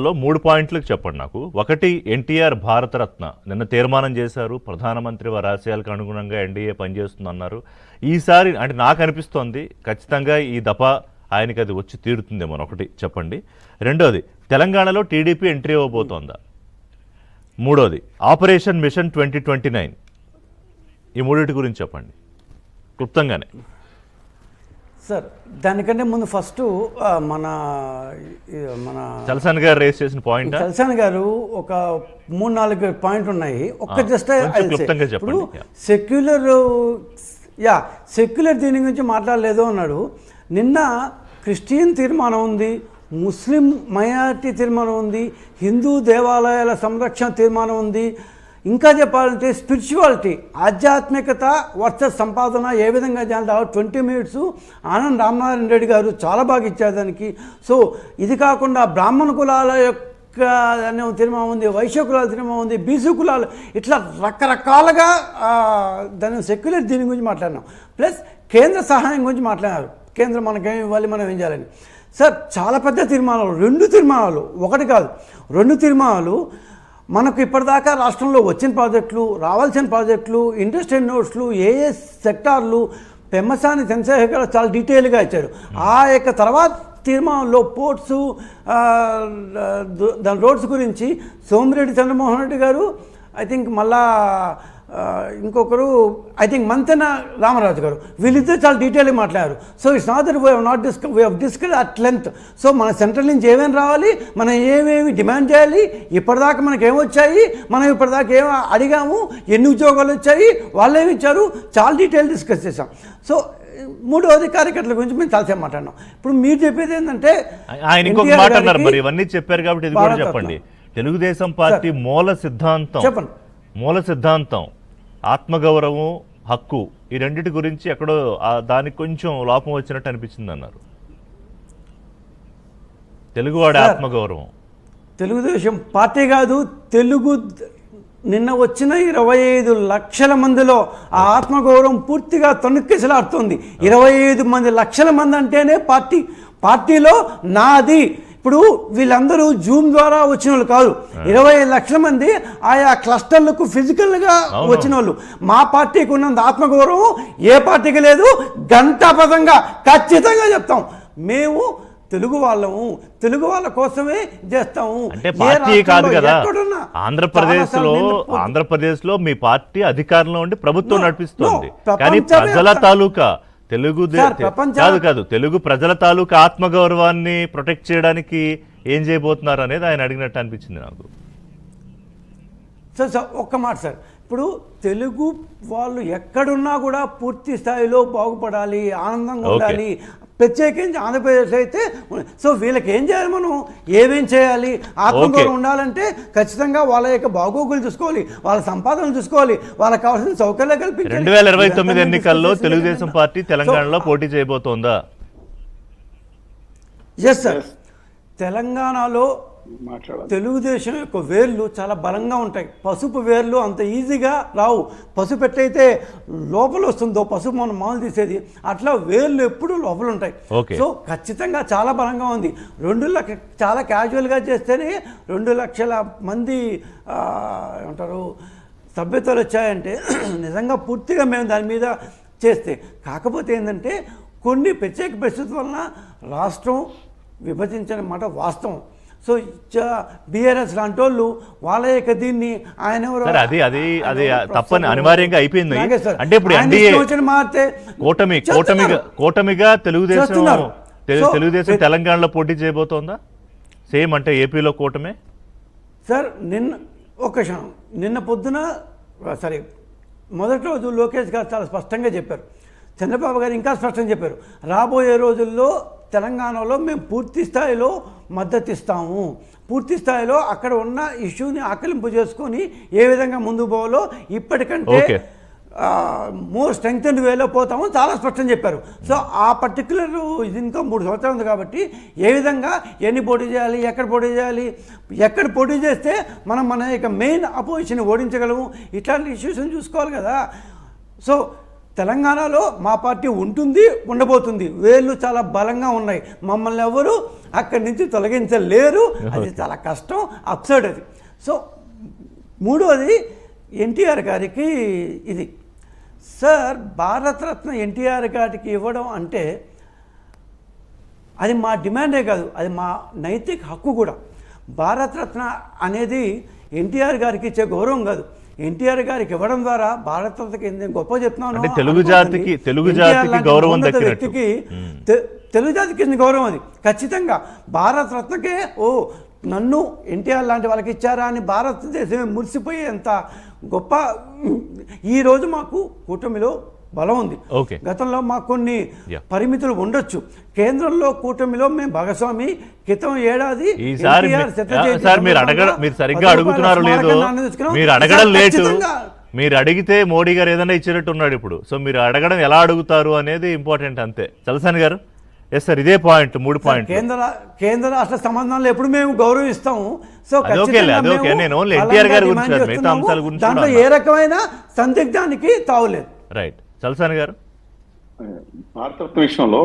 లో 3 పాయింట్లకు చెప్పండి నాకు. ఒకటి, ఎన్టీఆర్ భారతరత్న నిన్న తీర్మానం చేశారు, ప్రధానమంత్రి వారి ఆశయాలకు అనుగుణంగా ఎన్డీఏ పనిచేస్తుందన్నారు. ఈసారి అంటే నాకు అనిపిస్తోంది ఖచ్చితంగా ఈ దఫా ఆయనకి అది వచ్చి తీరుతుందేమో. ఒకటి చెప్పండి. రెండోది, తెలంగాణలో టీడీపీ ఎంట్రీ ఇవ్వబోతోందా? మూడోది, ఆపరేషన్ మిషన్ 2029. ఈ మూడింటి గురించి చెప్పండి క్లుప్తంగానే. సార్ దానికంటే ముందు ఫస్ట్ మన చలసాని గారు రేస్ చేసిన పాయింట్, చలసాని గారు ఒక 3-4 పాయింట్ ఉన్నాయి. ఒక్క జస్ట్ ఇప్పుడు సెక్యులర్ దీని గురించి మాట్లాడలేదు అన్నాడు. నిన్న క్రిస్టియన్ తీర్మానం ఉంది, ముస్లిం మైనారిటీ తీర్మానం ఉంది, హిందూ దేవాలయాల సంరక్షణ తీర్మానం ఉంది. ఇంకా చెప్పాలంటే స్పిరిచువాలిటీ, ఆధ్యాత్మికత వర్సెస్ సంపాదన ఏ విధంగా చేయాలి 20 మినిట్స్ ఆనంద్ రామనారాయణ రెడ్డి గారు చాలా బాగా ఇచ్చారు దానికి. సో ఇది కాకుండా బ్రాహ్మణ కులాల యొక్క అనే తీర్మానం ఉంది, వైశ్య కులాల తీర్మానం ఉంది, బీసీ కులాలు, ఇట్లా రకరకాలుగా దాని సెక్యులర్ దీని గురించి మాట్లాడినాం. ప్లస్ కేంద్ర సహాయం గురించి మాట్లాడారు. కేంద్రం మనకేమి ఇవ్వాలి, మనం ఏం చేయాలని. సార్ చాలా పెద్ద తీర్మానాలు, 2 తీర్మానాలు, ఒకటి కాదు 2 తీర్మానాలు. మనకు ఇప్పటిదాకా రాష్ట్రంలో వచ్చిన ప్రాజెక్టులు, రావాల్సిన ప్రాజెక్టులు, ఇండస్ట్రియల్ నోట్స్లు, ఏ సెక్టార్లు, పెమ్మసాని చంద్రశేఖర్ గారు చాలా డీటెయిల్గా ఇచ్చారు. ఆ యొక్క తర్వాత తీర్మానంలో పోర్ట్సు, దాని రోడ్స్ గురించి సోమిరెడ్డి చంద్రమోహన్ రెడ్డి గారు, ఐ థింక్ మళ్ళా ఇంకొకరు ఐ థింక్ మంతెన రామరాజు గారు, వీళ్ళిద్దరు చాలా డీటెయిల్గా మాట్లాడారు. So it's not that we have discuss at length. So మన సెంట్రల్ నుంచి ఏమేమి రావాలి, మనం ఏమేమి డిమాండ్ చేయాలి, ఇప్పటిదాకా మనకి ఏమొచ్చాయి, మనం ఇప్పటిదాకా ఏం అడిగాము, ఎన్ని ఉద్యోగాలు వచ్చాయి, వాళ్ళు ఏమి ఇచ్చారు, చాలా డీటెయిల్ డిస్కస్ చేసాం. సో మూడవది కార్యకర్తల గురించి మేము చాలాసేపు మాట్లాడినాం. ఇప్పుడు మీరు చెప్పేది ఏంటంటే ఆయన ఇంకొక మాట అన్నారు, మరి ఇవన్నీ చెప్పారు కాబట్టి ఇది కూడా చెప్పండి. తెలుగుదేశం పార్టీ మూల సిద్ధాంతం ఆత్మగౌరవం, హక్కు, ఈ రెండింటి గురించి ఎక్కడో దానికి కొంచెం లోపం వచ్చినట్టు అనిపించింది అన్నారు. తెలుగువాడి ఆత్మగౌరవం, తెలుగుదేశం పార్టీ కాదు, నిన్న వచ్చిన 25 లక్షల మందిలో ఆ ఆత్మగౌరవం పూర్తిగా తొణికిసలాడుతుంది. 25 లక్షల మంది అంటేనే పార్టీలో నాది. ఇప్పుడు వీళ్ళందరూ జూమ్ ద్వారా వచ్చిన వాళ్ళు కాదు, 20 లక్షల మంది ఆయా క్లస్టర్లకు ఫిజికల్గా వచ్చిన వాళ్ళు. మా పార్టీకి ఉన్నంత ఆత్మగౌరవం ఏ పార్టీకి లేదు. గంటాపదంగా ఖచ్చితంగా చెప్తాం, మేము తెలుగు వాళ్ళము, తెలుగు వాళ్ళ కోసమే చేస్తాము. అంటే పార్టీ కాదు కదా, ఆంధ్రప్రదేశ్ లో మీ పార్టీ అధికారంలో ఉండి ప్రభుత్వం నడిపిస్తుంది. కానీ ప్రజల తాలూకా తెలుగు ప్రజల తాలూకా ఆత్మగౌరవాన్ని ప్రొటెక్ట్ చేయడానికి ఏం చేయబోతున్నారు అనేది ఆయన అడిగినట్టు అనిపించింది నాకు. సార్ ఒక్క మాట సార్, ఇప్పుడు తెలుగు వాళ్ళు ఎక్కడున్నా కూడా పూర్తి స్థాయిలో బాగుపడాలి, ఆనందంగా ఉండాలి. ప్రత్యేకించి ఆంధ్రప్రదేశ్ అయితే సో వీళ్ళకి ఏం చేయాలి, మనం ఏమేం చేయాలి, ఆత్మగౌరవం ఉండాలంటే ఖచ్చితంగా వాళ్ళ యొక్క బాగోగులు చూసుకోవాలి, వాళ్ళ సంపాదనలు చూసుకోవాలి, వాళ్ళకి కావాల్సిన సౌకర్యాలు కల్పించాలి. 2029 ఎన్నికల్లో తెలుగుదేశం పార్టీ తెలంగాణలో పోటీ చేయబోతోందా? ఎస్ సార్, తెలంగాణలో తెలుగుదేశం యొక్క వేర్లు చాలా బలంగా ఉంటాయి. పసుపు వేర్లు అంత ఈజీగా రావు. పసుపు ఎట్లయితే లోపల వస్తుందో, పసుపు మనం మామూలు తీసేది, అట్లా వేర్లు ఎప్పుడు లోపల ఉంటాయి. సో ఖచ్చితంగా చాలా బలంగా ఉంది. 2 లక్ష చాలా క్యాజువల్గా చేస్తేనే 2 లక్షల మంది ఏమంటారు సభ్యతలు వచ్చాయంటే నిజంగా పూర్తిగా మేము దాని మీద చేస్తే. కాకపోతే ఏంటంటే కొన్ని ప్రత్యేక పరిస్థితుల వలన రాష్ట్రం విభజించిన మాట వాస్తవం. సో బీఆర్ఎస్ లాంటి వాళ్ళు వాళ్ళ యొక్క దీన్ని ఆయన అది తప్పని అనివార్యంగా అయిపోయింది. అంటే ఇప్పుడు మారితే కూటమిగా తెలుగుదేశం తెలంగాణలో పోటీ చేయబోతోందా? సేమ్ అంటే ఏపీలో కూటమే సార్. నిన్న పొద్దున సరే మొదటి రోజు లోకేష్ గారు చాలా స్పష్టంగా చెప్పారు, చంద్రబాబు గారు ఇంకా స్పష్టంగా చెప్పారు, రాబోయే రోజుల్లో తెలంగాణలో మేము పూర్తి స్థాయిలో మద్దతు ఇస్తాము, పూర్తి స్థాయిలో అక్కడ ఉన్న ఇష్యూని ఆకలింపు చేసుకొని ఏ విధంగా ముందుకు పోవాలో ఇప్పటికంటే మోర్ స్ట్రెంగ్తెన్డ్ వేలో పోతాము చాలా స్పష్టంగా చెప్పారు. సో ఆ పర్టికులర్ ఇది ఇంకా 3 సంవత్సరాలు ఉంది కాబట్టి ఏ విధంగా ఎన్ని పోటీ చేయాలి, ఎక్కడ పోటీ చేయాలి, ఎక్కడ పోటీ చేస్తే మనం మన యొక్క మెయిన్ అపోజిషన్ ఓడించగలము, ఇట్లాంటి ఇష్యూస్ని చూసుకోవాలి కదా. సో తెలంగాణలో మా పార్టీ ఉంటుంది, ఉండబోతుంది. వేళ్ళు చాలా బలంగా ఉన్నాయి. మమ్మల్ని ఎవరు అక్కడి నుంచి తొలగించలేరు. అది చాలా కష్టం, అప్సర్డ్ అది. సో మూడోది ఎన్టీఆర్ గారికి ఇది సార్, భారతరత్న ఎన్టీఆర్ గారికి ఇవ్వడం అంటే అది మా డిమాండే కాదు, అది మా నైతిక హక్కు కూడా. భారతరత్న అనేది ఎన్టీఆర్ గారికి ఇచ్చే గౌరవం కాదు. ఎన్టీఆర్ గారికి ఇవ్వడం ద్వారా భారతరత్నకి ఎంత గొప్ప చెప్తున్నాను. అంటే తెలుగు జాతికి గౌరవం దక్కినట్టు. వ్యక్తికి తెలుగు జాతికి ఇచ్చిన గౌరవం అది ఖచ్చితంగా. భారతరత్నకే నన్ను ఎన్టీఆర్ లాంటి వాళ్ళకి ఇచ్చారా అని భారతదేశమే మురిసిపోయేంత గొప్ప. ఈరోజు మాకు కూటమిలో బలం ఉంది. గతంలో మాకు కొన్ని పరిమితులు ఉండొచ్చు. కేంద్రంలో కూటమిలో మేము భాగస్వామి. క్రితం ఏడాది మీరు సరిగ్గా అడుగుతున్నారు లేదు, మీరు అడగడం లేటు. మీరు అడిగితే మోడీ గారు ఏదైనా ఇచ్చినట్టు ఉన్నాడు ఇప్పుడు. సో మీరు అడగడం ఎలా అడుగుతారు అనేది ఇంపార్టెంట్ అంతే. చలసాని గారు. ఎస్ సార్, ఇదే పాయింట్, 3 పాయింట్. కేంద్ర రాష్ట్ర సంబంధాలు ఎప్పుడు మేము గౌరవిస్తాము. సో నేను ఓన్లీ ఎన్టీఆర్ గారి గురించి, మిగతా అంశాల గురించి దాంట్లో ఏ రకమైన సందిగ్ధానికి తావులేదు. రైట్. చలసాని గారు. భారతరత్న విషయంలో